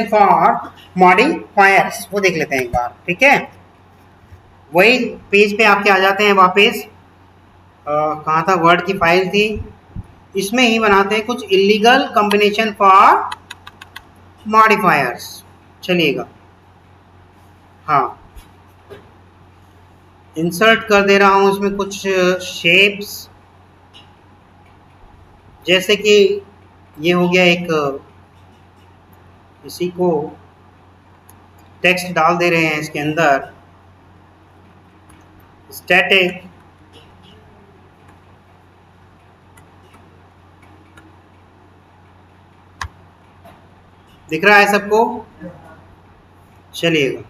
For modifiers वो देख लेते हैं एक बार, ठीक है। वही पेज पे आपके आ जाते हैं वापस, कहाँ था, वर्ड की फाइल थी, इसमें ही बनाते हैं कुछ इलीगल कॉम्बिनेशन फॉर मॉडिफायर्स। चलिएगा, हाँ, इंसर्ट कर दे रहा हूँ इसमें कुछ शेप्स, जैसे कि ये हो गया एक, इसी को टेक्स्ट डाल दे रहे हैं इसके अंदर, स्टैटिक दिख रहा है सबको। चलिएगा,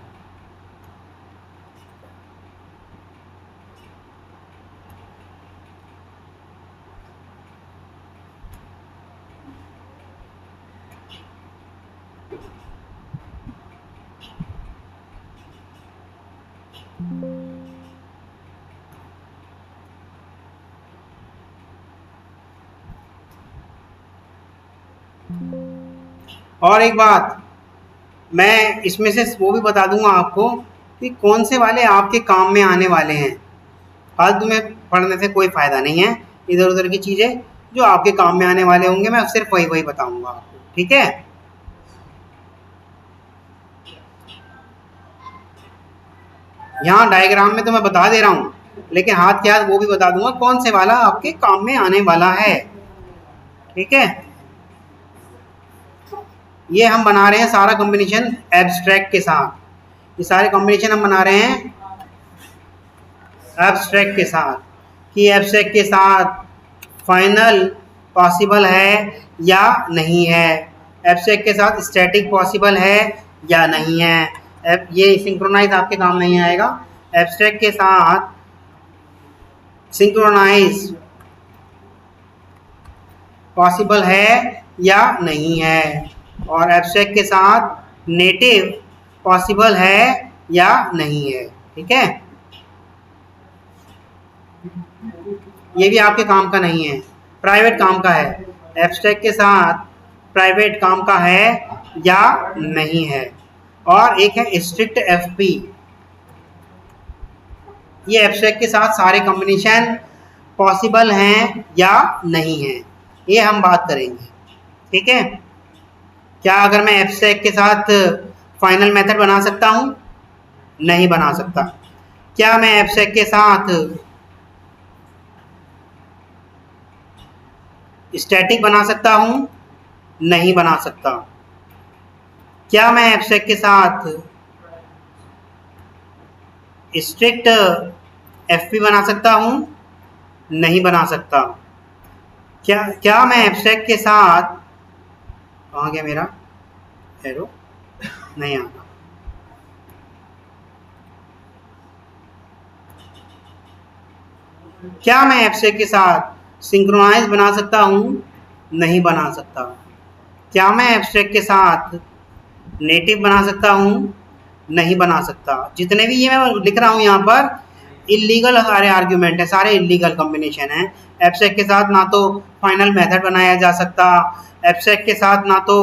और एक बात मैं इसमें से वो भी बता दूंगा आपको कि कौन से वाले आपके काम में आने वाले हैं। फालतू में पढ़ने से कोई फ़ायदा नहीं है, इधर उधर की चीज़ें जो आपके काम में आने वाले होंगे मैं सिर्फ वही बताऊंगा आपको, ठीक है। यहाँ डायग्राम में तो मैं बता दे रहा हूँ, लेकिन हाथ के हाथ वो भी बता दूंगा कौन से वाला आपके काम में आने वाला है, ठीक है। ये हम बना रहे हैं सारा कॉम्बिनेशन एब्स्ट्रैक्ट के साथ, ये सारे कॉम्बिनेशन हम बना रहे हैं एब्स्ट्रैक्ट के साथ, कि एब्स्ट्रैक्ट के साथ फाइनल पॉसिबल है या नहीं है, एब्स्ट्रैक्ट के साथ स्टैटिक पॉसिबल है या नहीं है। ये सिंक्रोनाइज आपके काम नहीं आएगा। एब्स्ट्रैक्ट के साथ सिंक्रोनाइज पॉसिबल है या नहीं है, और एब्स्ट्रैक्ट के साथ नेटिव पॉसिबल है या नहीं है, ठीक है। ये भी आपके काम का नहीं है, प्राइवेट काम का है। एब्स्ट्रैक्ट के साथ प्राइवेट काम का है या नहीं है। और एक है स्ट्रिक्ट एफपी, ये एब्स्ट्रैक्ट के साथ सारे कॉम्बिनेशन पॉसिबल हैं या नहीं है, ये हम बात करेंगे, ठीक है। क्या अगर मैं एब्स्ट्रैक्ट के साथ फाइनल मेथड बना सकता हूँ? नहीं बना सकता। क्या मैं एब्स्ट्रैक्ट के साथ स्टैटिक बना सकता हूँ? नहीं बना सकता। क्या मैं एब्स्ट्रैक्ट के साथ स्ट्रिक्ट एफपी बना सकता हूँ? नहीं बना सकता। क्या मैं एब्स्ट्रैक्ट के साथ, कहाँ गया मेरा एरो, नहीं आता। क्या मैं एब्स्ट्रैक्ट के साथ सिंक्रोनाइज बना सकता हूँ? नहीं बना सकता। क्या मैं एब्स्ट्रैक्ट के साथ नेटिव बना सकता हूँ? नहीं बना सकता। जितने भी ये मैं लिख रहा हूँ यहाँ पर इलीगल सारे आर्ग्यूमेंट है, सारे इलीगल कॉम्बिनेशन है। एब्स्ट्रैक्ट के साथ ना तो फाइनल मेथड बनाया जा सकता, एब्स्ट्रैक्ट के साथ ना तो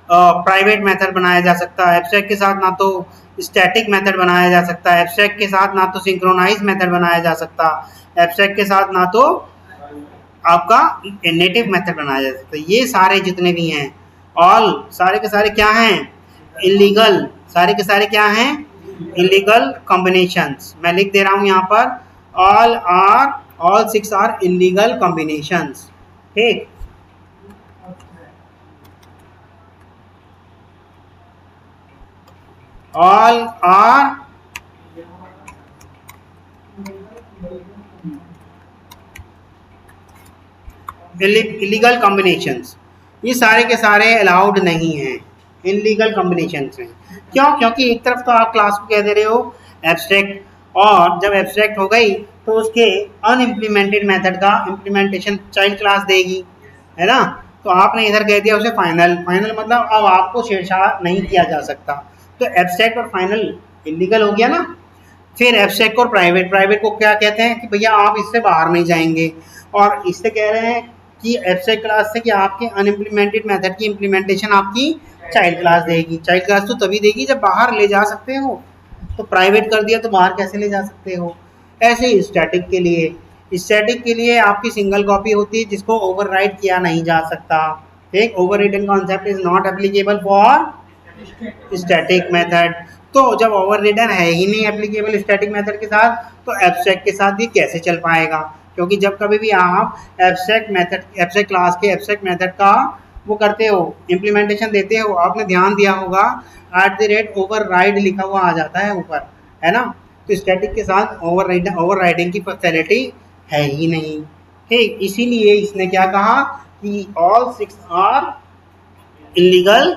प्राइवेट मेथड बनाया जा सकता, एब्स्ट्रैक्ट के साथ ना तो स्टैटिक मेथड बनाया जा सकता, एब्स्ट्रैक्ट के साथ ना तो सिंक्रोनाइज मेथड बनाया जा सकता, एब्स्ट्रैक्ट के साथ ना तो आपका नेटिव मेथड बनाया जा सकता। ये सारे जितने भी हैं ऑल सारे के सारे क्या हैं? इलीगल। सारे के सारे क्या हैं? Illegal combinations. मैं लिख दे रहा हूँ यहाँ पर ऑल 6 आर इलीगल कॉम्बिनेशंस, ठीक। ऑल आर इलीगल कॉम्बिनेशंस, ये सारे के सारे अलाउड नहीं हैं, इलीगल कॉम्बिनेशंस हैं। क्यों? क्योंकि एक तरफ तो आप क्लास को कह दे रहे हो एब्स्ट्रैक्ट, और जब एब्स्ट्रैक्ट हो गई तो उसके अनइम्प्लीमेंटेड मेथड का इम्प्लीमेंटेशन चाइल्ड क्लास देगी, है ना। तो आपने इधर कह दिया उसे फाइनल। फाइनल मतलब अब आपको छेड़छाड़ नहीं किया जा सकता, तो एब्स्ट्रैक्ट और फाइनल इलीगल हो गया ना। फिर एब्स्ट्रैक्ट और प्राइवेट को क्या कहते हैं कि भैया आप इससे बाहर नहीं जाएंगे, और इससे कह रहे हैं कि एब्स्ट्रैक्ट क्लास से कि आपके अनइम्प्लीमेंटेड मेथड की इम्प्लीमेंटेशन आपकी चाइल्ड क्लास देगी। चाइल्ड क्लास तो तभी देगी जब बाहर ले जा सकते हो, तो प्राइवेट कर दिया तो बाहर कैसे ले जा सकते हो। ऐसे ही स्टैटिक के लिए आपकी सिंगल कॉपी होती है जिसको ओवरराइड किया नहीं जा सकता। एक overridden concept is not applicable for static method. तो जब ओवररिडन है ही नहीं एप्लीकेबल स्टैटिक मेथड के साथ, तो एब्स्ट्रैक्ट के साथ भी कैसे चल पाएगा। क्योंकि जब कभी भी आप एब्स्ट्रैक्ट क्लास के एब्स्ट्रैक्ट मेथड का वो करते हो, इम्प्लीमेंटेशन देते हो, आपने ध्यान दिया होगा @override लिखा हुआ आ जाता है ऊपर, है ना। तो स्टैटिक के साथ ओवरराइडिंग की फैसिलिटी है ही नहीं। ठीक, इसीलिए इसने क्या कहा कि all 6 are illegal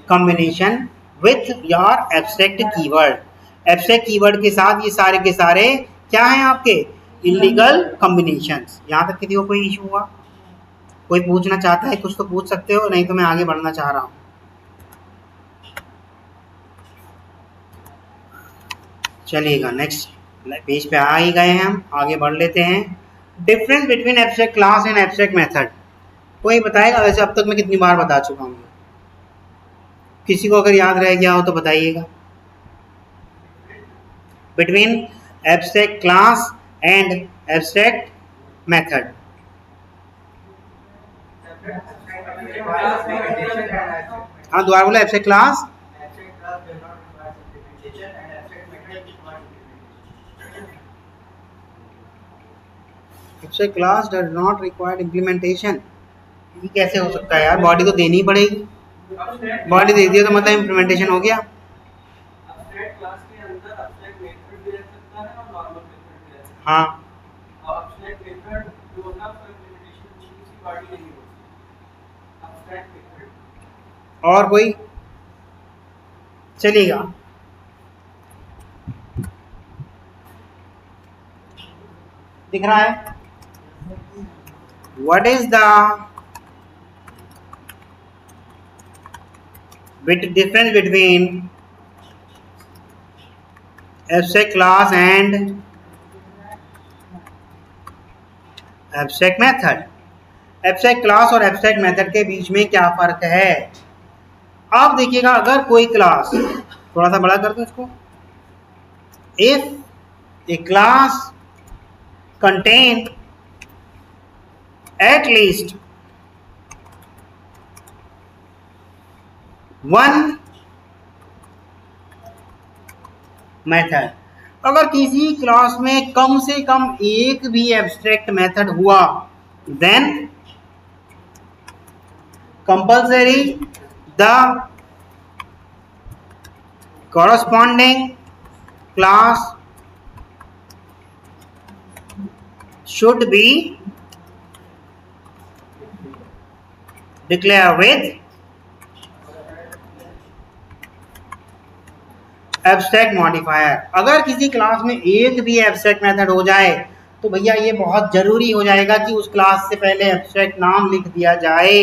combination with your abstract keyword. Abstract keyword के साथ ये सारे के सारे क्या हैं आपके इलीगल कॉम्बिनेशंस। यहाँ तक किसी को कोई इशू हुआ? कोई पूछना चाहता है कुछ तो पूछ सकते हो, नहीं तो मैं आगे बढ़ना चाह रहा हूँ। चलिएगा, नेक्स्ट पेज पे आ ही गए हैं, हम आगे बढ़ लेते हैं। Difference between abstract class and abstract method. कोई बताएगा? वैसे अब तक मैं कितनी बार बता चुका हूँ, किसी को अगर याद रह गया हो तो बताइएगा। Between abstract class and abstract method. हाँ, दोबारा बोला। Abstract class class does not required implementation. ये कैसे हो सकता है यार? बॉडी तो देनी ही पड़ेगी। बॉडी दे दिया तो मतलब इम्प्लीमेंटेशन हो गया। हाँ, और कोई चलेगा? दिख रहा है? What is the difference between abstract class and abstract method? Abstract class और एब्स्ट्रैक्ट मेथड के बीच में क्या फर्क है? आप देखिएगा, अगर कोई क्लास, थोड़ा सा बड़ा कर दो इसको, if A class contain at least one method, अगर किसी क्लास में कम से कम एक भी एब्स्ट्रैक्ट मेथड हुआ, then compulsory the corresponding class should be declare with abstract modifier. अगर किसी क्लास में एक भी एब्स्ट्रैक्ट मेथड हो जाए तो भैया ये बहुत जरूरी हो जाएगा कि उस क्लास से पहले एब्स्ट्रैक्ट नाम लिख दिया जाए।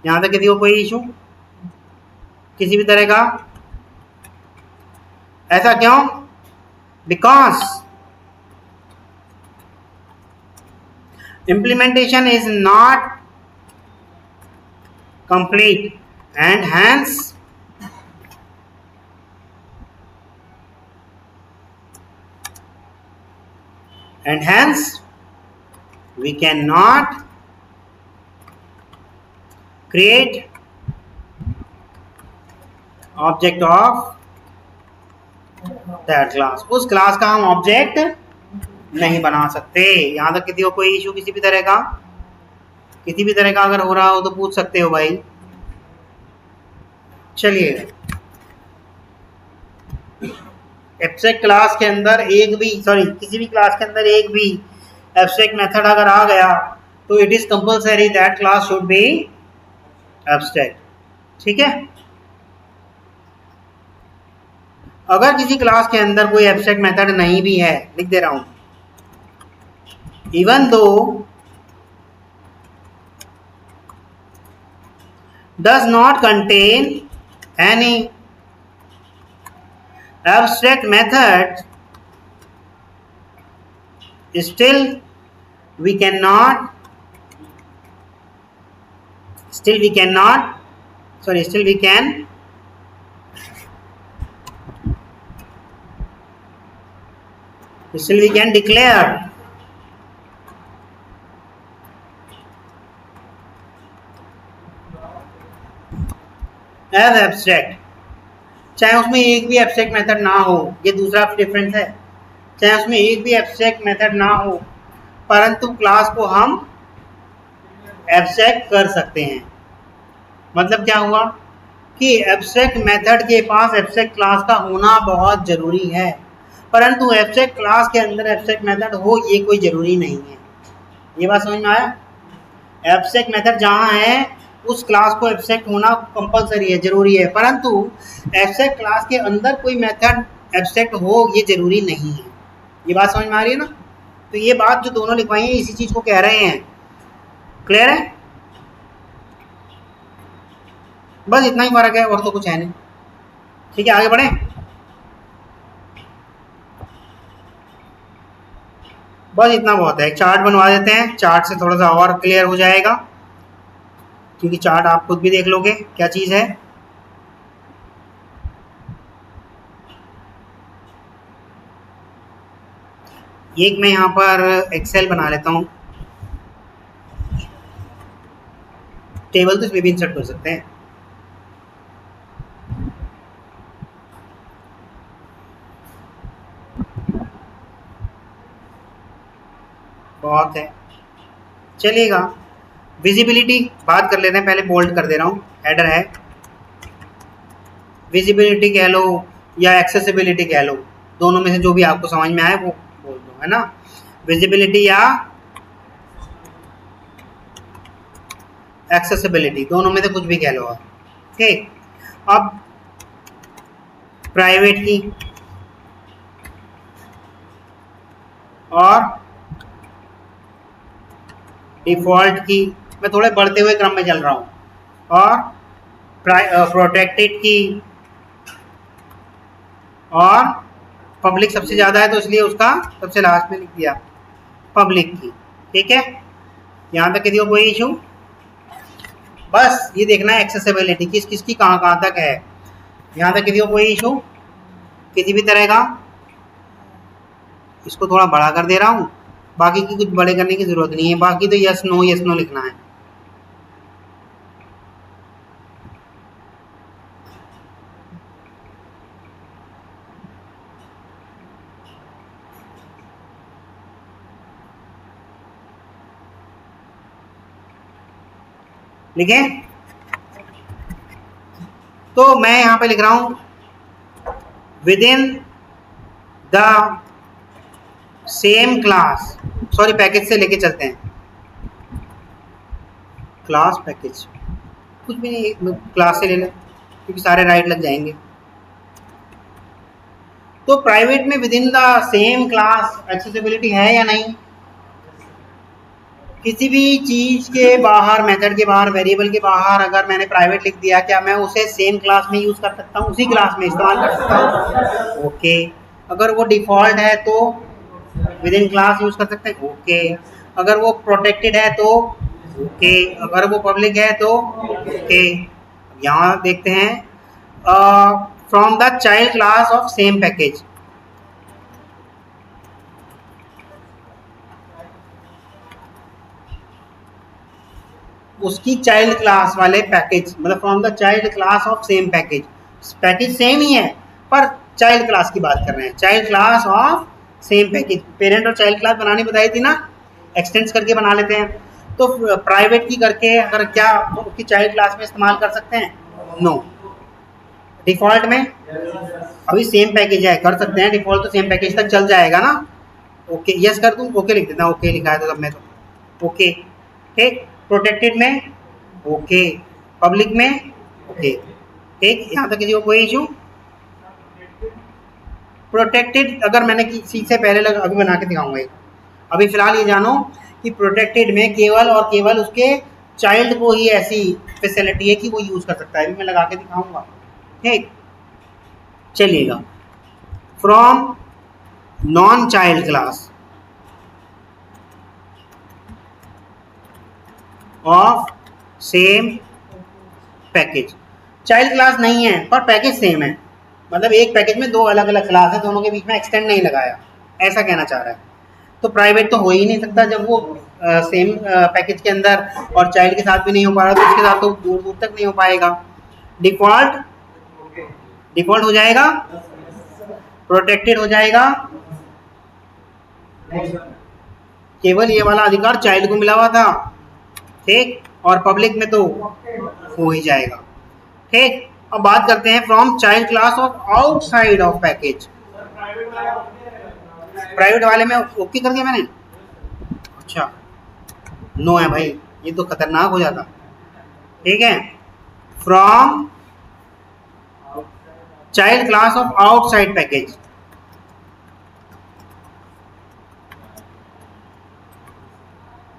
यहां तक किसी को कोई इशू किसी भी तरह का? ऐसा क्यों? Because implementation is not complete and hence we cannot create object of that class। उस क्लास का हम ऑब्जेक्ट नहीं बना सकते। यहां तक किसी को कोई इशू किसी भी तरह का? किसी भी तरह का अगर हो रहा हो तो पूछ सकते हो भाई। चलिए, एब्स्ट्रैक्ट क्लास के अंदर किसी भी क्लास के अंदर एक भी एब्स्ट्रैक्ट मेथड अगर आ गया तो it is compulsory that class should be abstract. ठीक है? अगर किसी क्लास के अंदर कोई एब्स्ट्रैक्ट मेथड नहीं भी है, लिख दे रहा हूं, even though does not contain any abstract method, still we cannot sorry, still we can declare as abstract, चाहे उसमें एक भी एब्स्ट्रैक्ट मेथड ना हो। ये दूसरा डिफरेंस है, चाहे उसमें एक भी एब्स्ट्रैक्ट मेथड ना हो परंतु क्लास को हम एब्स्ट्रैक्ट कर सकते हैं। मतलब क्या हुआ कि एब्स्ट्रैक्ट मेथड के पास एब्स्ट्रैक्ट क्लास का होना बहुत ज़रूरी है, परंतु एब्स्ट्रैक्ट क्लास के अंदर एब्स्ट्रैक्ट मेथड हो ये कोई ज़रूरी नहीं है। ये बात समझ में आया? एब्स्ट्रैक्ट मेथड जहाँ है उस क्लास को एब्स्ट्रैक्ट होना कंपलसरी है, ज़रूरी है, परंतु एब्स्ट्रैक्ट क्लास के अंदर कोई मेथड एब्स्ट्रैक्ट हो ये ज़रूरी नहीं है। ये बात समझ में आ रही है ना? तो ये बात जो दोनों लिखवाई है इसी चीज़ को कह रहे हैं। क्लियर है? बस इतना ही फर्क है और तो कुछ है नहीं। ठीक है, आगे बढ़े। बस इतना बहुत है। चार्ट बनवा देते हैं, चार्ट से थोड़ा सा और क्लियर हो जाएगा, क्योंकि चार्ट आप खुद भी देख लोगे क्या चीज़ है। एक मैं यहाँ पर एक्सेल बना लेता हूँ, टेबल तो इसमें भी इंसर्ट कर सकते हैं। बहुत है, चलेगा। विजिबिलिटी बात कर लेते हैं, पहले बोल्ड कर दे रहा हूँ, हेडर है। विजिबिलिटी कह लो या एक्सेसिबिलिटी कह लो, दोनों में से जो भी आपको समझ में आए वो बोल दो, है ना। विजिबिलिटी या एक्सेसिबिलिटी, दोनों में से कुछ भी कह लो आप। ठीक, अब प्राइवेट की और डिफ़ॉल्ट की, मैं थोड़े बढ़ते हुए क्रम में चल रहा हूँ, और प्रोटेक्टेड की, और पब्लिक सबसे ज़्यादा है तो इसलिए उसका सबसे लास्ट में लिख दिया पब्लिक की। ठीक है, यहाँ तक किसी को कोई इशू? बस ये देखना है एक्सेसिबिलिटी किस किसकी कहाँ तक है। यहाँ तक किसी को कोई इशू किसी भी तरह का? इसको थोड़ा बड़ा कर दे रहा हूँ, बाकी की कुछ बड़े करने की ज़रूरत नहीं है, बाकी तो यस नो लिखना है। लिखें? तो मैं यहाँ पे लिख रहा हूँ with in the same class, sorry package से लेके चलते हैं, क्लास पैकेज कुछ भी नहीं, क्लास से ले लें क्योंकि सारे राइट लग जाएंगे। तो प्राइवेट में with in the same class accessibility है या नहीं? किसी भी चीज़ के बाहर, मेथड के बाहर, वेरिएबल के बाहर अगर मैंने प्राइवेट लिख दिया, क्या मैं उसे सेम क्लास में यूज़ कर सकता हूँ, उसी क्लास में इस्तेमाल कर सकता हूँ? ओके। अगर वो डिफ़ॉल्ट है तो विद इन क्लास यूज़ कर सकते हैं? ओके। अगर वो प्रोटेक्टेड है तो ओके, अगर वो पब्लिक है तो ओके। यहाँ देखते हैं from the child class of same package, उसकी चाइल्ड क्लास वाले पैकेज, मतलब from the child class of same package, package same ही है पर चाइल्ड क्लास की बात कर रहे हैं, child class of same package. Parent और चाइल्ड क्लास बनानी बताई थी ना, एक्सटेंस करके बना लेते हैं। तो प्राइवेट की करके अगर क्या उसकी चाइल्ड क्लास में इस्तेमाल कर सकते हैं? नो। डिफ़ॉल्ट में अभी सेम पैकेज है, कर सकते हैं, डिफ़ॉल्ट तो सेम पैकेज तक चल जाएगा ना। ओके, यस कर दूँ? ओके लिख देता हूँ, ओके लिखा है तो सब में तो ओके। ठीक, प्रोटेक्टेड में ओके, पब्लिक में ओके। ठीक, यहाँ तक किसी को कोई इशू? प्रोटेक्टेड अगर मैंने किसी से पहले अभी बना के दिखाऊंगा, अभी फिलहाल ये जानो कि प्रोटेक्टेड में केवल और केवल उसके चाइल्ड को ही ऐसी फैसिलिटी है कि वो यूज़ कर सकता है। अभी मैं लगा के दिखाऊंगा। ठीक, चलिएगा। From non child class of same package, child class नहीं है पर पैकेज सेम है, मतलब एक पैकेज में दो अलग अलग क्लास है, दोनों के बीच में एक्सटेंड नहीं लगाया, ऐसा कहना चाह रहा है। तो प्राइवेट तो हो ही नहीं सकता जब वो सेम पैकेज के अंदर और चाइल्ड के साथ भी नहीं हो पा रहा, तो उसके साथ तो दूर दूर तक नहीं हो पाएगा। डिफॉल्ट हो जाएगा, प्रोटेक्टेड हो जाएगा, केवल ये वाला अधिकार चाइल्ड को मिला हुआ था, ठीक, और पब्लिक में तो हो ही जाएगा, ठीक। अब बात करते हैं from child class of outside of package. Private वाले में ओके कर दिया मैंने, अच्छा नो है भाई, ये तो खतरनाक हो जाता, ठीक है। From child class of outside package,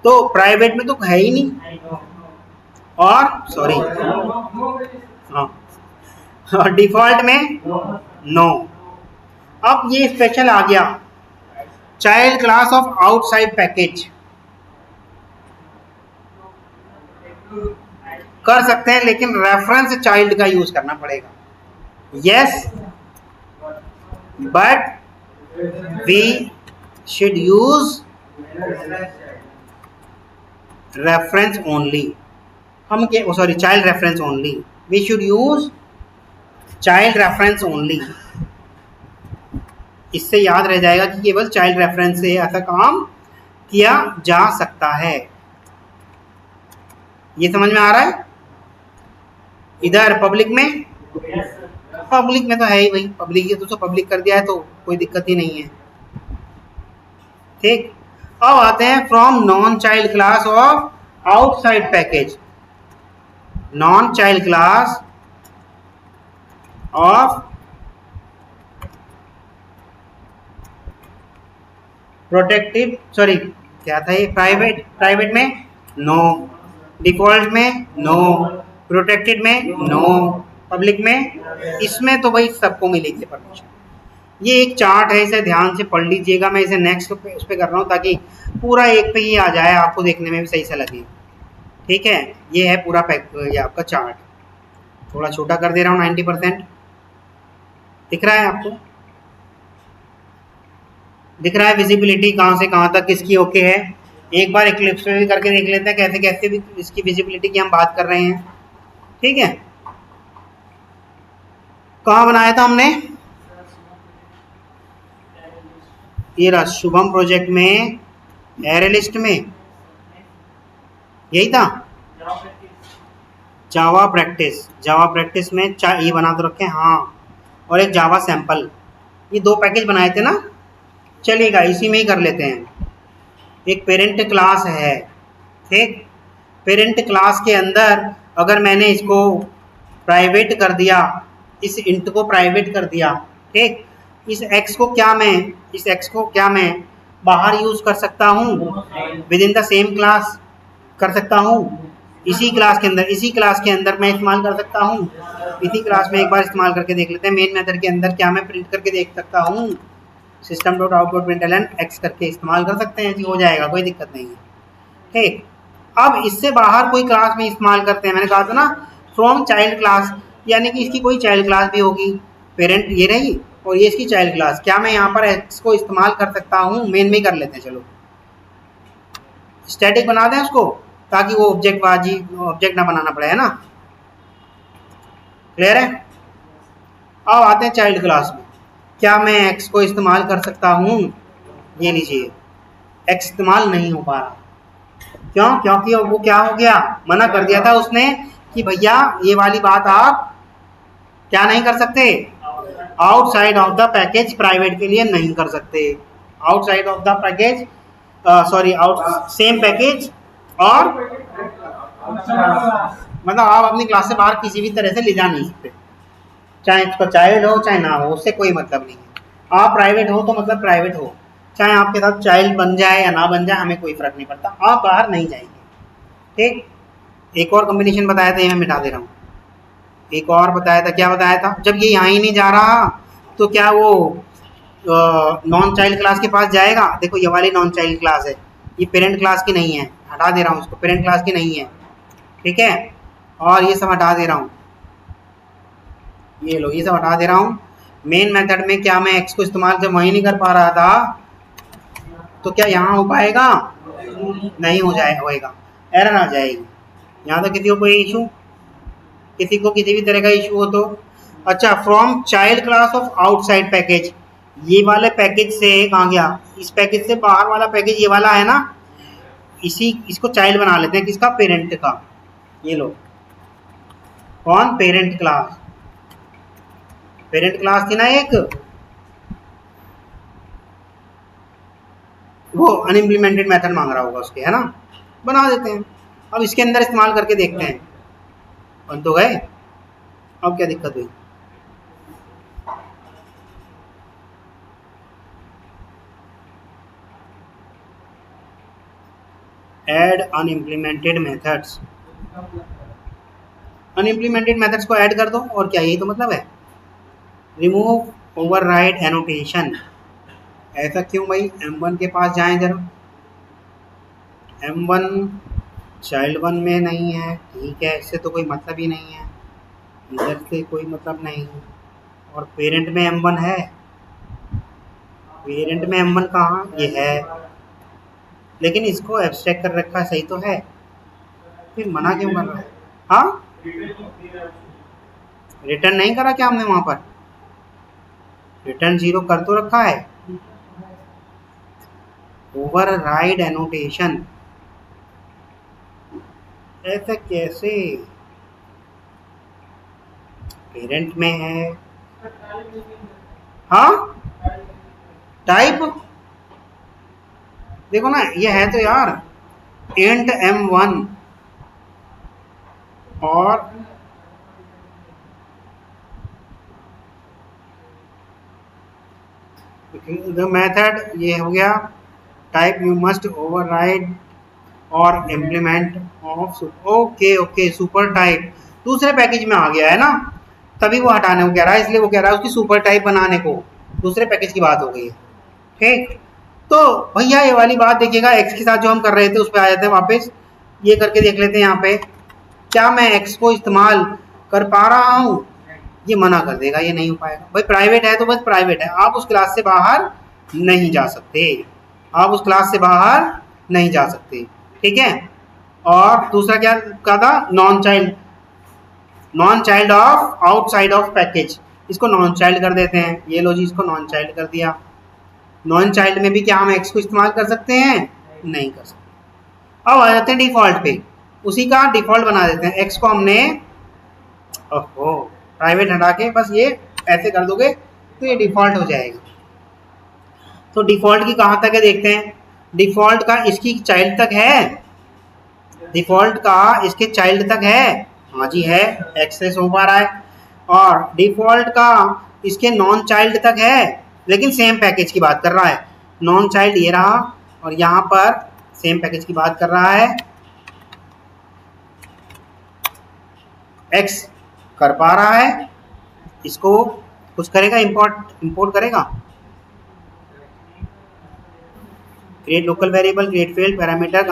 तो प्राइवेट में तो है ही नहीं, और सॉरी हाँ, और डिफॉल्ट में नो। अब ये स्पेशल आ गया child class of outside package, कर सकते हैं लेकिन रेफरेंस चाइल्ड का यूज करना पड़ेगा, yes, but we should use reference only, हम के sorry child reference only, we should use child reference only. इससे याद रह जाएगा कि केवल चाइल्ड रेफरेंस से ऐसा काम किया जा सकता है। ये समझ में आ रहा है? इधर पब्लिक में, पब्लिक में तो है ही भाई, पब्लिक ये तो पब्लिक कर दिया है तो कोई दिक्कत ही नहीं है, ठीक। अब आते हैं from non child class of outside package, non child class of protective, sorry क्या था ये, प्राइवेट में नो, डिफॉल्ट में नो, प्रोटेक्टेड में नो, पब्लिक में, इसमें तो भाई सबको मिलेगी परमिशन। ये एक चार्ट है, इसे ध्यान से पढ़ लीजिएगा, मैं इसे नेक्स्ट पे उस पर कर रहा हूँ ताकि पूरा एक पे ही आ जाए, आपको देखने में भी सही से लगे, ठीक है। ये है पूरा ये आपका चार्ट, थोड़ा छोटा कर दे रहा हूँ, 90% दिख रहा है आपको, दिख रहा है विजिबिलिटी कहाँ से कहाँ तक किसकी ओके है। एक बार इक्लिप्स पे भी करके देख लेते हैं कैसे कैसे भी इसकी विजिबिलिटी की हम बात कर रहे हैं, ठीक है। कहाँ बनाया था हमने, ये रहा शुभम प्रोजेक्ट में, एरे लिस्ट में, यही था जावा प्रैक्टिस में ये बना तो रखे, हाँ, और एक जावा सैंपल, ये दो पैकेज बनाए थे ना, चलेगा इसी में ही कर लेते हैं। एक पेरेंट क्लास है, ठीक, पेरेंट क्लास के अंदर अगर मैंने इसको प्राइवेट कर दिया, इस इंट को प्राइवेट कर दिया, ठीक, इस x को क्या मैं बाहर यूज कर सकता हूँ, with in the same class कर सकता हूँ, इसी क्लास के अंदर मैं इस्तेमाल कर सकता हूँ, इसी क्लास में एक बार इस्तेमाल करके देख लेते हैं। मेन मेथड के अंदर क्या मैं प्रिंट करके देख सकता हूँ, system dot output println x करके इस्तेमाल कर सकते हैं जी, हो जाएगा, कोई दिक्कत नहीं है, ठीक। अब इससे बाहर कोई क्लास में इस्तेमाल करते हैं, मैंने कहा था ना फ्रॉम चाइल्ड क्लास, यानी कि इसकी कोई चाइल्ड क्लास भी होगी, पेरेंट ये रही और ये इसकी चाइल्ड क्लास, क्या मैं यहाँ पर x को इस्तेमाल कर सकता हूँ, मेन में ही कर लेते हैं, चलो स्टैटिक बना दें उसको ताकि वो ऑब्जेक्ट ना बनाना पड़े, है ना, क्लियर है। अब आते हैं चाइल्ड क्लास में, क्या मैं x को इस्तेमाल कर सकता हूँ, ये लीजिए x इस्तेमाल नहीं हो पा रहा, क्यों, क्योंकि वो क्या हो गया, मना कर दिया था उसने कि भैया ये वाली बात आप क्या नहीं कर सकते, outside of the package private के लिए नहीं कर सकते, outside of the package sorry out same package, और मतलब आप अपनी क्लास से बाहर किसी भी तरह से ले जा नहीं सकते, चाहे उसका चाइल्ड हो चाहे ना हो, उससे कोई मतलब नहीं है। आप प्राइवेट हो तो मतलब प्राइवेट हो, चाहे आपके साथ चाइल्ड बन जाए या ना बन जाए, हमें कोई फर्क नहीं पड़ता, आप बाहर नहीं जाएंगे, ठीक। एक और कॉम्बिनेशन बताया था, ये मैं मिटा दे रहा हूँ, एक और बताया था, क्या बताया था, जब ये यहाँ ही नहीं जा रहा तो क्या वो नॉन चाइल्ड क्लास के पास जाएगा, देखो ये वाली नॉन चाइल्ड क्लास है, ये पेरेंट क्लास की नहीं है, हटा दे रहा हूँ इसको, पेरेंट क्लास की नहीं है, ठीक है, और ये सब हटा दे रहा हूँ, ये लो, ये सब हटा दे रहा हूँ। मेन मेथड में क्या मैं एक्स को इस्तेमाल जब वहीं नहीं कर पा रहा था, तो क्या यहाँ हो पाएगा? नहीं हो जाए होएगा, एरर आ जाएगी। यहाँ तक किसी को कोई इशू, किसी को किसी भी तरह का इशू हो तो? अच्छा, from child class of outside package, ये वाले पैकेज से कहाँ गया? इस पैकेज से बाहर वाला पैकेज ये वाला है ना, इसको चाइल्ड बना लेते हैं। किसका? पेरेंट का। ये लो, कौन? Parent class. पेरेंट क्लास थी ना एक, वो अनइम्प्लीमेंटेड मेथड मांग रहा होगा उसके, है ना? बना देते हैं। अब इसके अंदर इस्तेमाल करके देखते हैं। बन तो गए, अब क्या दिक्कत हुई? ऐड अनइम्प्लीमेंटेड मेथड्स, अनइम्प्लीमेंटेड मेथड्स को ऐड कर दो, और क्या, यही तो मतलब है। रिमूव ओवरराइड एनोटेशन, ऐसा क्यों भाई? M1 के पास जाएं जरा। M1 चाइल्ड 1 में नहीं है, ठीक है, इससे तो कोई मतलब ही नहीं है, इधर से कोई मतलब नहीं। और पेरेंट में M1 है, पेरेंट में M1 कहाँ? ये है, लेकिन इसको एब्स्ट्रैक्ट कर रखा है, सही तो है, फिर मना क्यों कर रहा है? हाँ, रिटर्न नहीं करा क्या हमने वहां पर? रिटर्न 0 कर तो रखा है। ओवरराइड एनोटेशन, ऐसा कैसे? पेरेंट में है, हाँ, टाइप देखो ना, ये है तो यार इंट M1 और द मेथड, ये हो गया टाइप यू मस्ट ओवरराइड और implement of, okay okay, super type दूसरे पैकेज में आ गया है ना, तभी वो हटाने को कह रहा है, इसलिए वो कह रहा है उसकी सुपर टाइप बनाने को, दूसरे पैकेज की बात हो गई है। ठीक, तो भैया ये वाली बात देखिएगा, एक्स के साथ जो हम कर रहे थे उस पर आ जाते हैं वापस। ये करके देख लेते हैं यहाँ पे, क्या मैं एक्स को इस्तेमाल कर पा रहा हूँ? ये मना कर देगा, ये नहीं हो पाएगा भाई, प्राइवेट है तो बस प्राइवेट है, आप उस क्लास से बाहर नहीं जा सकते, आप उस क्लास से बाहर नहीं जा सकते, ठीक है। और दूसरा क्या कहा था? Non child, non child of outside of package, इसको नॉन चाइल्ड कर देते हैं। ये लो जी, इसको नॉन चाइल्ड कर दिया। नॉन चाइल्ड में भी क्या हम एक्स को इस्तेमाल कर सकते हैं? नहीं कर सकते। अब आ जाते हैं डिफॉल्ट पे, उसी का डिफॉल्ट बना देते हैं। एक्स को हमने, ओहो, प्राइवेट हटा के बस ये ऐसे कर दोगे तो ये डिफॉल्ट हो जाएगा। तो डिफॉल्ट की कहाँ तक है देखते हैं। डिफॉल्ट का इसकी चाइल्ड तक है, डिफॉल्ट का इसके चाइल्ड तक है, हाँ जी है, एक्सेस हो पा रहा है। और डिफॉल्ट का इसके नॉन चाइल्ड तक है, लेकिन सेम पैकेज की बात कर रहा है। नॉन चाइल्ड ये रहा, और यहाँ पर सेम पैकेज की बात कर रहा है। एक्स कर पा रहा है, इसको कुछ करेगा, इंपोर्ट करेगा। Create local variable, create field, parameter,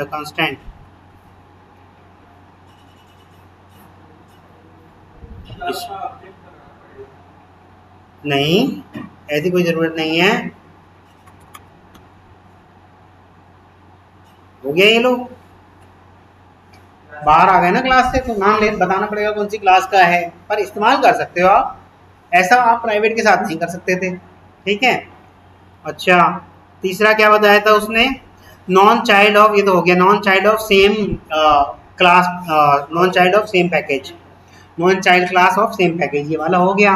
constant. नहीं, ऐसी कोई जरूरत नहीं है। हो गया, ये लोग बाहर आ गए ना क्लास से, तो नाम ले बताना पड़ेगा कौन सी क्लास का है, पर इस्तेमाल कर सकते हो आप, ऐसा आप प्राइवेट के साथ नहीं कर सकते थे, ठीक है। अच्छा, तीसरा क्या बताया था उसने? नॉन चाइल्ड ऑफ, ये तो हो गया, non child of same class, non child of same package, non child class of same package, ये वाला हो गया।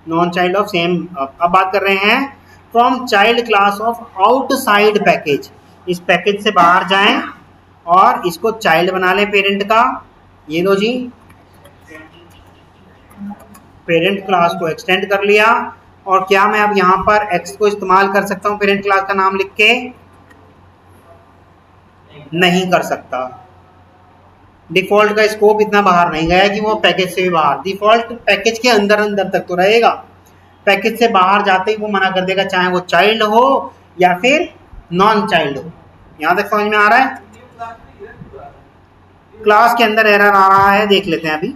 नॉन चाइल्ड ऑफ सेम, अब बात कर रहे हैं from child class of outside package, इस पैकेज से बाहर जाएं और इसको चाइल्ड बना लें पेरेंट का। ये लो जी, पेरेंट क्लास को एक्सटेंड कर लिया। और क्या मैं अब यहाँ पर एक्स को इस्तेमाल कर सकता हूँ पेरेंट क्लास का नाम लिख के? नहीं कर सकता। डिफॉल्ट का स्कोप इतना बाहर नहीं गया कि वो पैकेज से भी बाहर, डिफॉल्ट पैकेज के अंदर अंदर तक तो रहेगा, पैकेज से बाहर जाते ही वो मना कर देगा, चाहे वो चाइल्ड हो या फिर नॉन चाइल्ड हो। यहाँ तक समझ में आ रहा है? क्लास के अंदर एरर आ रहा है, देख लेते हैं अभी।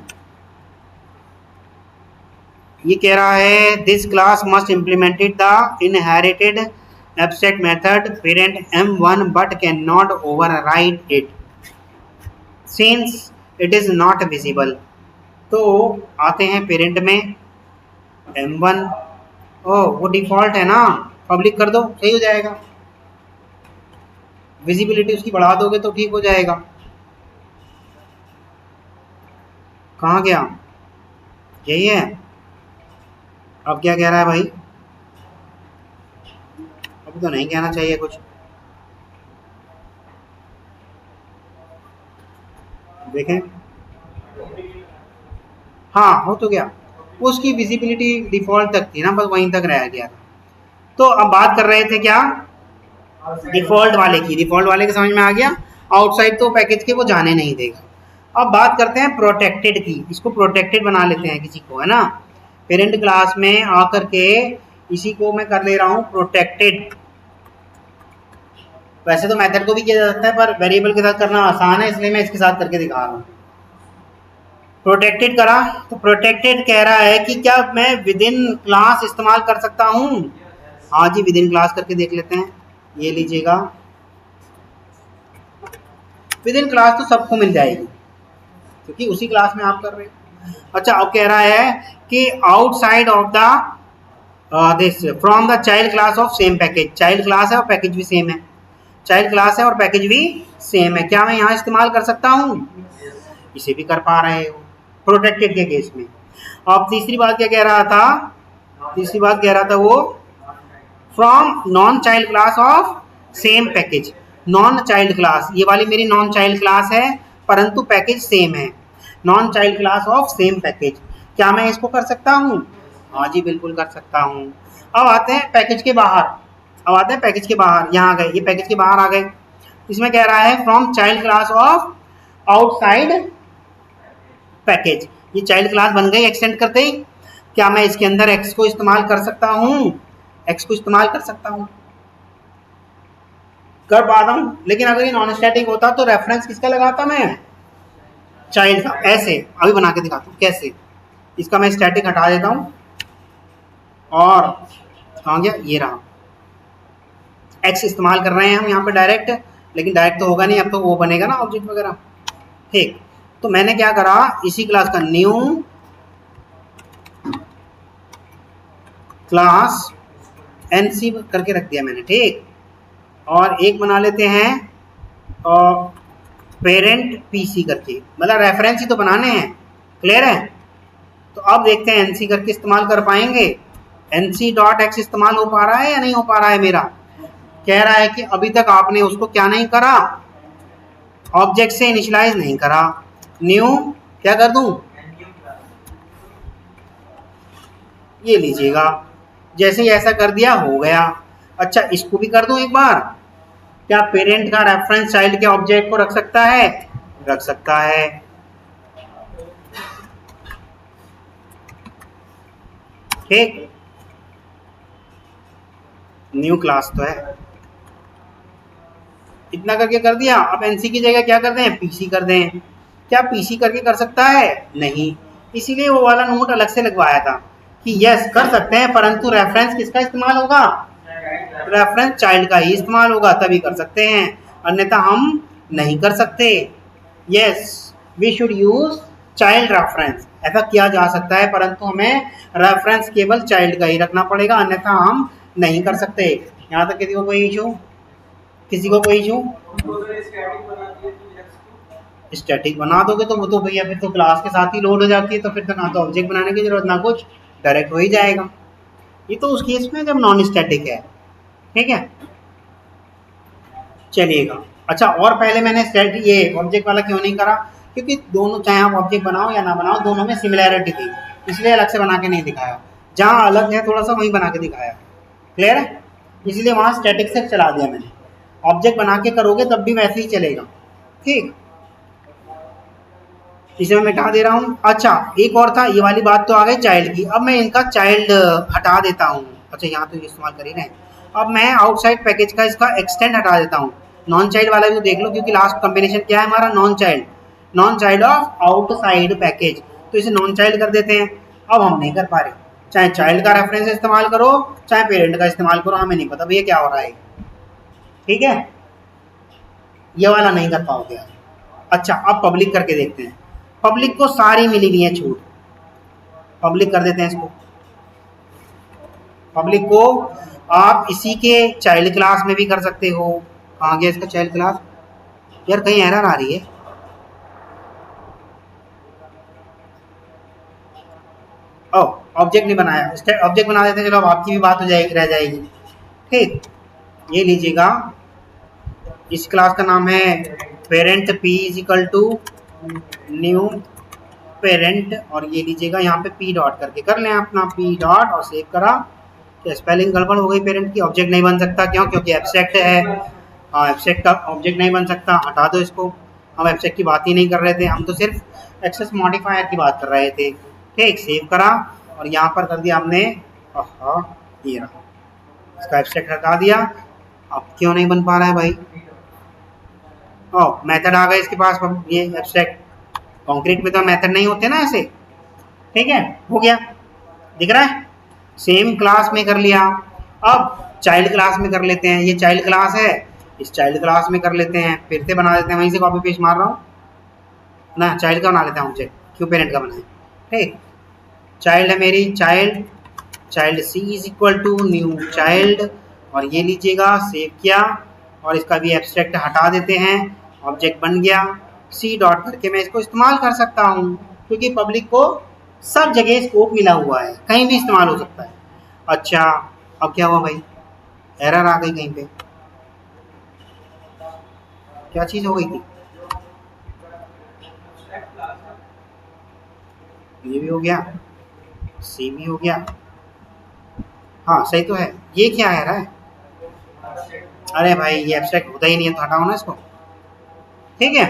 ये कह रहा है this class must implemented the inherited abstract method parent M1 but can not override it since it is not visible. तो आते हैं पेरेंट में M1, वो डिफॉल्ट है ना, पब्लिक कर दो, सही हो जाएगा। विजिबिलिटी उसकी बढ़ा दोगे तो ठीक हो जाएगा। कहाँ गया, यही है। अब क्या कह रहा है भाई, अब तो नहीं कहना चाहिए कुछ, देखें। हाँ हो तो गया, उसकी विजिबिलिटी डिफॉल्ट तक थी ना, बस वहीं तक रह गया। तो अब बात कर रहे थे क्या, डिफॉल्ट वाले की। डिफॉल्ट वाले के समझ में आ गया, आउटसाइड तो पैकेज के वो जाने नहीं देगा। अब बात करते हैं प्रोटेक्टेड की। इसको प्रोटेक्टेड बना लेते हैं किसी को, है ना। पेरेंट क्लास में आकर के इसी को मैं कर ले रहा हूँ प्रोटेक्टेड। वैसे तो मेथड को भी किया जा सकता है, पर वेरिएबल के साथ करना आसान है, इसलिए मैं इसके साथ करके दिखा रहा हूँ। प्रोटेक्टेड करा तो प्रोटेक्टेड कह रहा है कि क्या मैं विद इन क्लास इस्तेमाल कर सकता हूँ। हाँ जी, विद इन क्लास करके देख लेते हैं। ये लीजिएगा, विद इन क्लास तो सबको मिल जाएगी क्योंकि उसी क्लास में आप कर रहे हैं। अच्छा, अब कह रहा है कि outside of the this from the child class of same package. Child class है और पैकेज भी सेम है, चाइल्ड क्लास है और पैकेज भी सेम है, क्या मैं यहाँ इस्तेमाल कर सकता हूँ। इसे भी कर पा रहे हो प्रोटेक्टेड के केस में। अब तीसरी बात क्या कह रहा था, तीसरी बात कह रहा था वो from non child class of same package. Non child class, ये वाली मेरी नॉन चाइल्ड क्लास है परंतु पैकेज सेम है। Non child class of same package, क्या मैं इसको कर सकता हूँ। हाँ जी, बिल्कुल कर सकता हूँ। अब आते हैं पैकेज के बाहर, अब आते हैं पैकेज के बाहर। यहाँ आ गए, ये पैकेज के बाहर आ गए। इसमें कह रहा है from child class of outside package. ये चाइल्ड क्लास बन गई एक्सटेंड करते ही। क्या मैं इसके अंदर एक्स को इस्तेमाल कर सकता हूँ, एक्स को इस्तेमाल कर सकता हूँ, कर पाता हूँ। लेकिन अगर ये नॉन स्टैटिक होता तो रेफरेंस किसका लगाता मैं, चाइल्ड का। ऐसे अभी बना के दिखाता हूँ कैसे। इसका मैं स्टैटिक हटा देता हूँ और कहाँ गया, ये रहा। एक्स इस्तेमाल कर रहे हैं हम यहाँ पे डायरेक्ट, लेकिन डायरेक्ट तो होगा नहीं, अब तो वो बनेगा ना ऑब्जेक्ट वगैरह। ठीक, तो मैंने क्या करा, इसी क्लास का न्यू क्लास NC करके रख दिया मैंने। ठीक, और एक बना लेते हैं पेरेंट PC करके, मतलब रेफरेंस ही तो बनाने हैं। क्लियर है। तो अब देखते हैं NC करके इस्तेमाल कर पाएंगे। NC.X इस्तेमाल हो पा रहा है या नहीं हो पा रहा है मेरा। कह रहा है कि अभी तक आपने उसको क्या नहीं करा, ऑब्जेक्ट से इनिशियलाइज नहीं करा। न्यू क्या कर दूं, ये लीजिएगा, जैसे ही ऐसा कर दिया हो गया। अच्छा, इसको भी कर दूं एक बार। क्या पेरेंट का रेफरेंस चाइल्ड के ऑब्जेक्ट को रख सकता है, रख सकता है। ठीक, न्यू क्लास तो है, इतना करके कर दिया। अब NC की जगह क्या कर दें, PC कर दें। क्या PC करके कर सकता है, नहीं, इसीलिए वो वाला नोट अलग से लगवाया था कि यस कर सकते हैं, परंतु रेफरेंस किसका इस्तेमाल होगा, रेफरेंस चाइल्ड का ही इस्तेमाल होगा, तभी कर सकते हैं, अन्यथा हम नहीं कर सकते। Yes, we should use child reference, ऐसा किया जा सकता है, परंतु हमें रेफरेंस केवल चाइल्ड का ही रखना पड़ेगा, अन्यथा हम नहीं कर सकते। यहाँ तक किसी को कोई इशू, किसी को कोई इशू। स्टैटिक बना दोगे तो वो तो भैया फिर तो क्लास के साथ ही लोड हो जाती है, तो फिर तो ना तो ऑब्जेक्ट बनाने की जरूरत ना कुछ, डायरेक्ट हो ही जाएगा। ये तो उस केस में जब नॉन स्टैटिक है। ठीक है, चलिएगा। अच्छा, और पहले मैंने ये ऑब्जेक्ट वाला क्यों नहीं करा, क्योंकि दोनों चाहे आप ऑब्जेक्ट बनाओ या ना बनाओ, दोनों में सिमिलैरिटी थी, इसलिए अलग से बना के नहीं दिखाया। जहाँ अलग है थोड़ा सा वहीं बना के दिखाया। क्लियर है, इसलिए वहाँ स्टैटिक से चला दिया मैंने। ऑब्जेक्ट बना के करोगे तब भी वैसे ही चलेगा। ठीक, इसे मैं मिटा दे रहा हूँ। अच्छा, एक और था, ये वाली बात तो आ गई चाइल्ड की। अब मैं इनका चाइल्ड हटा देता हूँ। अच्छा, यहाँ तो इस्तेमाल कर ही रहे हैं। अब मैं आउटसाइड पैकेज का इसका एक्सटेंड हटा देता हूँ। नॉन चाइल्ड वाला भी तो देख लो, क्योंकि लास्ट कॉम्बिनेशन क्या है हमारा, non child, non child of outside package, तो इसे नॉन चाइल्ड कर देते हैं। अब हम नहीं कर पा रहे, चाहे चाइल्ड का रेफरेंस इस्तेमाल करो चाहे पेरेंट का इस्तेमाल करो, हमें नहीं पता भैया क्या हो रहा है। ठीक है, ये वाला नहीं कर पाओगे। अच्छा, अब पब्लिक करके देखते हैं। पब्लिक को सारी मिली हुई है छूट, पब्लिक कर देते हैं इसको। पब्लिक को आप इसी के चाइल्ड क्लास में भी कर सकते हो। कहाँ गया इसका चाइल्ड क्लास? यार कहीं एरर आ रही है। ओ, ऑब्जेक्ट नहीं बनाया, ऑब्जेक्ट बना देते हैं। चलो अब आपकी भी बात हो जाएगी, रह जाएगी। ठीक, ये लीजिएगा, इस क्लास का नाम है parent p is equal to new parent, और ये लीजिएगा यहाँ पे p डॉट करके कर लें अपना p डॉट और सेव करा। क्या स्पेलिंग गड़बड़ हो गई पेरेंट की? ऑब्जेक्ट नहीं बन सकता, क्यों? क्योंकि एब्स्ट्रैक्ट है। हाँ, एब्स्ट्रैक्ट का ऑब्जेक्ट नहीं बन सकता, हटा दो इसको। हम एब्स्ट्रैक्ट की बात ही नहीं कर रहे थे, हम तो सिर्फ एक्सेस मॉडिफायर की बात कर रहे थे। ठीक, सेव करा और यहाँ पर कर दिया हमने, ये रहा, इसका एब्स्ट्रैक्ट हटा दिया। अब क्यों नहीं बन पा रहा है भाई? मेथड आ गए इसके पास, ये एब्स्ट्रैक्ट। कॉन्क्रीट में तो मेथड नहीं होते ना ऐसे। ठीक है, हो गया, दिख रहा है? सेम क्लास में कर लिया। अब चाइल्ड क्लास में कर लेते हैं, ये चाइल्ड क्लास है, इस चाइल्ड क्लास में कर लेते हैं, फिर से बना देते हैं, वहीं से कॉपी पेस्ट मार रहा हूँ ना, चाइल्ड का बना लेता हूँ मुझे, क्यों पेरेंट का बनाए। ठीक, चाइल्ड है मेरी, child C is equal to new child, और ये लीजिएगा, सेव किया और इसका भी एब्स्ट्रैक्ट हटा देते हैं, ऑब्जेक्ट बन गया। सी डॉट करके मैं इसको इस्तेमाल कर सकता हूँ, क्योंकि पब्लिक को सब जगह स्कोप मिला हुआ है, कहीं भी इस्तेमाल हो सकता है। अच्छा, अब क्या हुआ भाई? एरर आ गई कहीं पे, क्या चीज़ हो गई थी? ये भी हो गया, सी भी हो गया, हाँ सही तो है। ये क्या है रहा है? अरे भाई ये एब्स्ट्रैक्ट होता ही नहीं है, तो हटाओ ना इसको। ठीक है,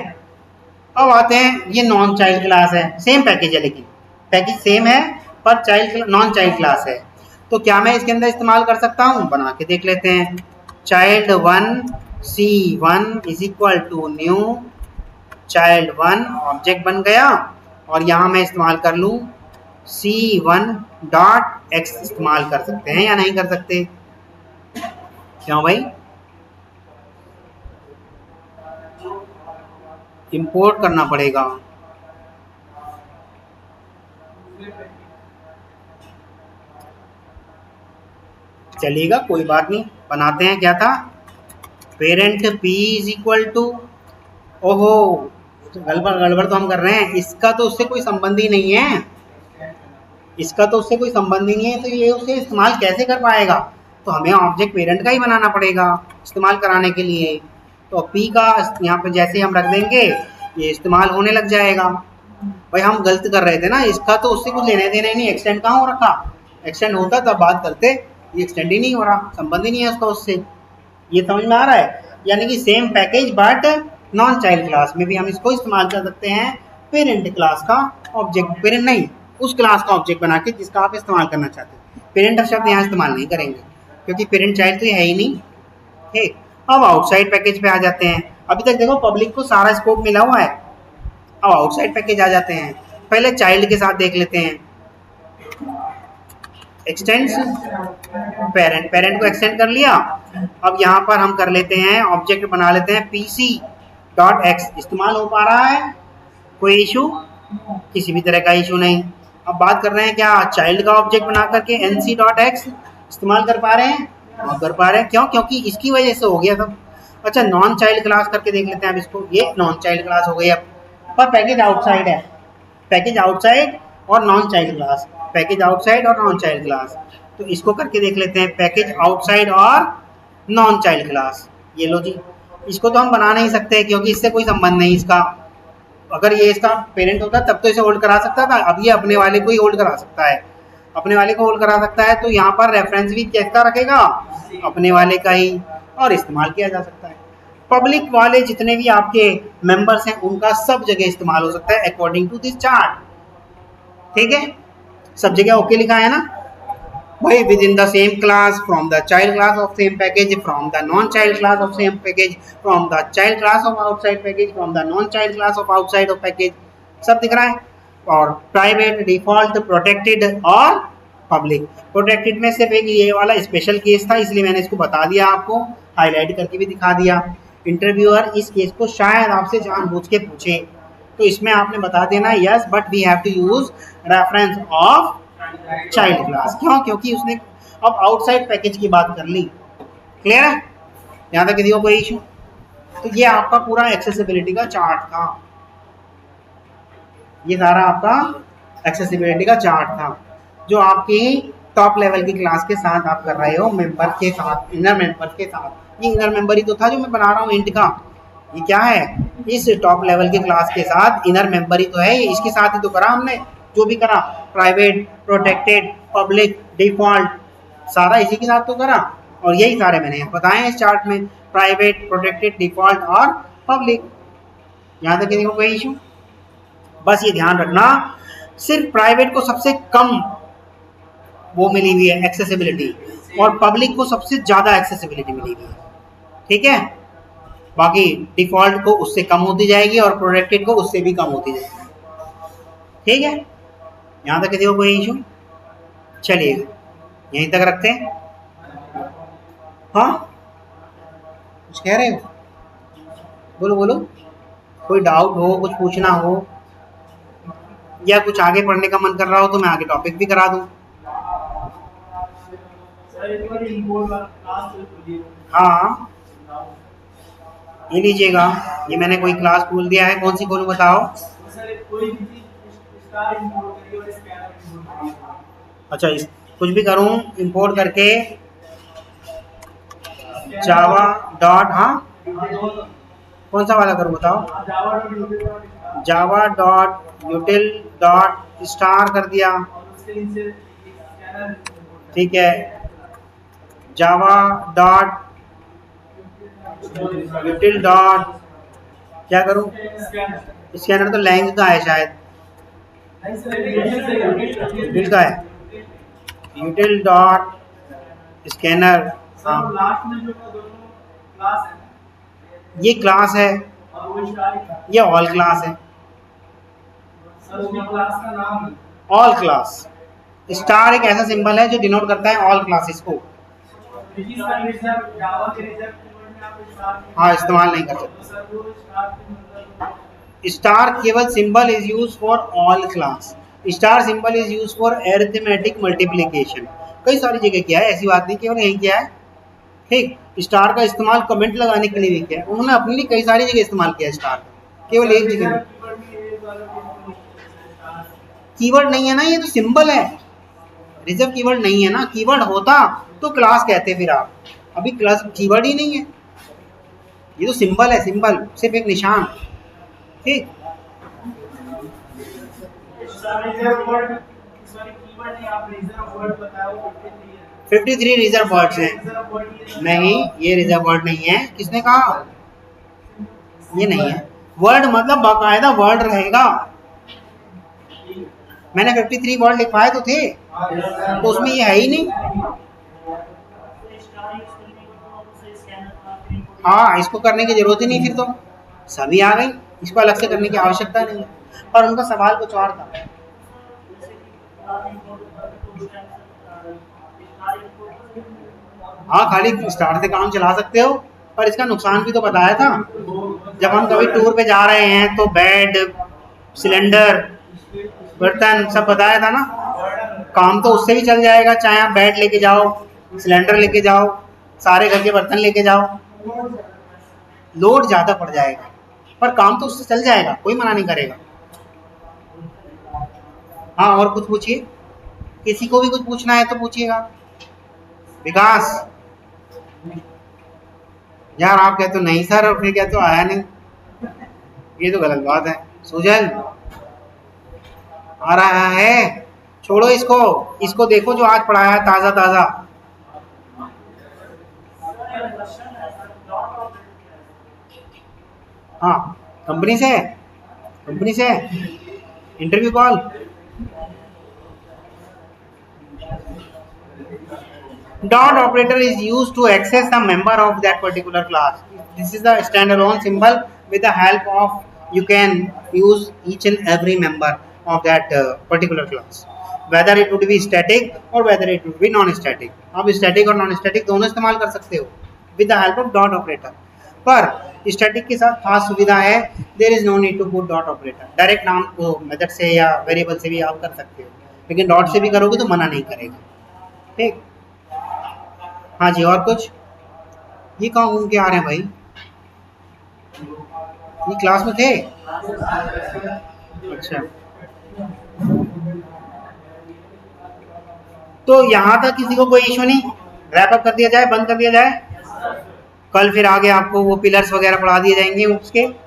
अब आते हैं, ये नॉन चाइल्ड क्लास है, सेम पैकेज है, लेकिन पैकेज सेम है पर चाइल्ड नॉन चाइल्ड क्लास है। तो क्या मैं इसके अंदर इस्तेमाल कर सकता हूँ? बना के देख लेते हैं। Child one C1 is equal to new child one, object बन गया, और यहाँ मैं इस्तेमाल कर लूँ C1 डॉट एक्स, इस्तेमाल कर सकते हैं या नहीं कर सकते? क्यों भाई? इंपोर्ट करना पड़ेगा। चलिएगा, कोई बात नहीं, बनाते हैं। क्या था? Parent p is equal to, ओहो गड़बड़ तो हम कर रहे हैं, इसका तो उससे कोई संबंध ही नहीं है, इसका तो उससे कोई संबंध ही नहीं है, तो ये उसे इस्तेमाल कैसे कर पाएगा? तो हमें ऑब्जेक्ट पेरेंट का ही बनाना पड़ेगा इस्तेमाल कराने के लिए। तो p का यहाँ पे जैसे हम रख देंगे, ये इस्तेमाल होने लग जाएगा। भाई हम गलत कर रहे थे ना, इसका तो उससे कुछ लेने देने नहीं, एक्सटेंड कहाँ हो रखा? एक्सटेंड होता तब बात करते, ये एक्सटेंड ही नहीं हो रहा, संबंध ही नहीं है उसका उससे। ये समझ में आ रहा है? यानी कि same package but non child class में भी हम इसको इस्तेमाल कर सकते हैं, पेरेंट क्लास का ऑब्जेक्ट, पेरेंट नहीं, उस क्लास का ऑब्जेक्ट बना के जिसका आप इस्तेमाल करना चाहते हैं। पेरेंट शब्द यहाँ इस्तेमाल नहीं करेंगे, क्योंकि पेरेंट चाइल्ड तो है ही नहीं। ठीक, अब आउटसाइड पैकेज पे आ जाते हैं। अभी तक देखो पब्लिक को सारा स्कोप मिला हुआ है, अब आउटसाइड पैकेज आ जाते हैं। पहले चाइल्ड के साथ देख लेते हैं, एक्सटेंड्स पेरेंट, पेरेंट को एक्सटेंड कर लिया। अब यहाँ पर हम कर लेते हैं, ऑब्जेक्ट बना लेते हैं pc डॉट एक्स, इस्तेमाल हो पा रहा है? कोई इशू? किसी भी तरह का इशू नहीं। अब बात कर रहे हैं क्या, चाइल्ड का ऑब्जेक्ट बना करके nc डॉट एक्स इस्तेमाल कर पा रहे हैं? और कर पा रहे हैं, क्यों? क्योंकि इसकी वजह से हो गया सब। अच्छा, नॉन चाइल्ड क्लास करके देख लेते हैं अब इसको, ये नॉन चाइल्ड क्लास हो गई अब, पर पैकेज आउटसाइड है, पैकेज आउटसाइड और non child class, package outside और नॉन चाइल्ड क्लास। तो इसको करके देख लेते हैं, पैकेज आउटसाइड और नॉन चाइल्ड क्लास। ये लो जी, इसको तो हम बना नहीं सकते क्योंकि इससे कोई संबंध नहीं इसका। अगर ये इसका पेरेंट होता तब तो इसे होल्ड करा सकता था, अब ये अपने वाले को ही होल्ड करा सकता है, अपने वाले को होल्ड करा सकता है। तो यहाँ पर रेफरेंस भी कैसा रखेगा? अपने वाले का ही, और इस्तेमाल किया जा सकता है। पब्लिक वाले जितने भी आपके मेंबर्स हैं उनका सब जगह इस्तेमाल हो सकता है अकॉर्डिंग टू दिस चार्ट। ठीक है, सब जगह ओके लिखा है ना भाई? With in the same class, from the child class of same package, from the non child class of same package, from the child class of outside package, from the non child class of outside of package, सब दिख रहा है। और private, default, protected और public. Protected में सिर्फ एक ये वाला स्पेशल केस था, इसलिए मैंने इसको बता दिया, आपको हाईलाइट करके भी दिखा दिया। इंटरव्यूअर इस केस को शायद आपसे जानबूझ के पूछे, तो इसमें आपने बता देना yes but we have to use reference of child class. क्यों? क्योंकि उसने अब आउटसाइड पैकेज की बात कर ली। क्लियर है? यहाँ तक किसी को कोई इशू? तो ये आपका पूरा एक्सेसिबिलिटी का चार्ट था, ये सारा आपका एक्सेसिबिलिटी का चार्ट था जो आपकी टॉप लेवल की क्लास के साथ आप कर रहे हो, मेंबर के साथ, इनर मेंबर के साथ। ये इनर मेंबर ही तो था जो मैं बना रहा हूँ इंट का। ये क्या है? इस टॉप लेवल की क्लास के साथ इनर मेंबर ही तो है, ये इसके साथ ही तो करा हमने जो भी करा, प्राइवेट, प्रोटेक्टेड, पब्लिक, डिफॉल्ट, सारा इसी के साथ तो करा। और यही सारे मैंने बताए हैं इस चार्ट में, प्राइवेट, प्रोटेक्टेड, डिफॉल्ट और पब्लिक। यहाँ तक किसी को कोई इशू? बस ये ध्यान रखना, सिर्फ प्राइवेट को सबसे कम वो मिली हुई है एक्सेसिबिलिटी, और पब्लिक को सबसे ज़्यादा एक्सेसिबिलिटी मिली हुई है। ठीक है? बाकी डिफॉल्ट को उससे कम होती जाएगी और प्रोटेक्टेड को उससे भी कम होती जाएगी। ठीक है? यहाँ तक किसी को कोई इशू? चलिए यहीं तक रखते हैं। हाँ, कुछ कह रहे हो? बोलो बोलो, कोई डाउट हो, कुछ पूछना हो, या कुछ आगे पढ़ने का मन कर रहा हो तो मैं आगे टॉपिक भी करा दूं। हाँ, ये लीजिएगा, ये मैंने कोई क्लास खोल दिया है। कौन सी खोलूं बताओ? अच्छा, इस कुछ भी करूं इंपोर्ट करके जावा डॉट, हाँ कौन सा वाला करूं बताओ? जावा डॉट यूटिल डॉट स्टार कर दिया। ठीक है, जावा डॉट यूटिल डॉट क्या करूं? स्कैनर तो लैंग का है शायद, यूटिल का है, यूटिल डॉट स्कैनर। हाँ, ये क्लास है, ये ऑल क्लास है, ऑल क्लास। स्टार एक ऐसा सिंबल है जो डिनोट करता है ऑल क्लासेस को। हाँ, इस्तेमाल नहीं कर सकते। स्टार केवल symbol is use for all class. Star symbol is use for arithmetic multiplication. कई सारी जगह किया है, ऐसी बात नहीं केवल यही किया है। ठीक, स्टार का इस्तेमाल कमेंट लगाने के लिए भी किया है उन्होंने, अपने लिए कई सारी जगह इस्तेमाल किया है स्टार, केवल एक जगह नहीं। कीवर्ड नहीं है ना, ये तो सिंबल है, रिजर्व कीवर्ड नहीं है ना। कीवर्ड होता तो क्लास कहते, फिर आप अभी क्लास कीवर्ड ही नहीं है, ये तो सिंबल है, सिंबल सिर्फ एक निशान। ठीक, 53 रिजर्व वर्ड्स हैं। नहीं, ये रिजर्व वर्ड नहीं है, किसने कहा? ये नहीं है। वर्ड मतलब बाकायदा वर्ड रहेगा। मैंने 53 वर्ड लिखवाए तो थे, तो उसमें ये है ही नहीं। हाँ, इसको करने की जरूरत ही नहीं, फिर तो सभी आ गई, इसको अलग से करने की आवश्यकता नहीं है। और उनका सवाल कुछ और था। हाँ, खाली स्टार से काम चला सकते हो, पर इसका नुकसान भी तो बताया था। जब हम कभी टूर पे जा रहे हैं तो बेड, सिलेंडर, बर्तन सब बताया था ना। काम तो उससे भी चल जाएगा, चाहे आप बेड लेके जाओ, सिलेंडर लेके जाओ, सारे घर के बर्तन लेके जाओ, लोड ज़्यादा पड़ जाएगा, पर काम तो उससे चल जाएगा, कोई मना नहीं करेगा। हाँ, और कुछ पूछिए, किसी को भी कुछ पूछना है तो पूछिएगा। विकास, यार आप कहते हो नहीं सर, और फिर कहते हो आया नहीं, ये तो गलत बात है। सुजल आ रहा है, छोड़ो इसको, इसको देखो जो आज पढ़ाया है ताज़ा ताज़ा। हाँ, कंपनी से, कंपनी से interview call. Dot operator is used to access the member of that particular class. This is the standalone symbol. With the help of you can use each and every member of that particular class. Whether it would be static और whether it would be non static. आप static और non static दोनों इस्तेमाल कर सकते हो with the help of dot operator. पर static के साथ खास सुविधा है, there is no need to put dot operator. Direct नाम को मेथड से या वेरिएबल से भी आप कर सकते हो, लेकिन डॉट से भी करोगे तो मना नहीं करेगा। ठीक, हाँ जी, और कुछ? ये कहाँ घूम के आ रहे हैं भाई? ये क्लास में थे? अच्छा, तो यहाँ तक किसी को कोई इशू नहीं? रैप अप कर दिया जाए, बंद कर दिया जाए? कल फिर आगे आपको वो पिलर्स वगैरह पढ़ा दिए जाएंगे उसके।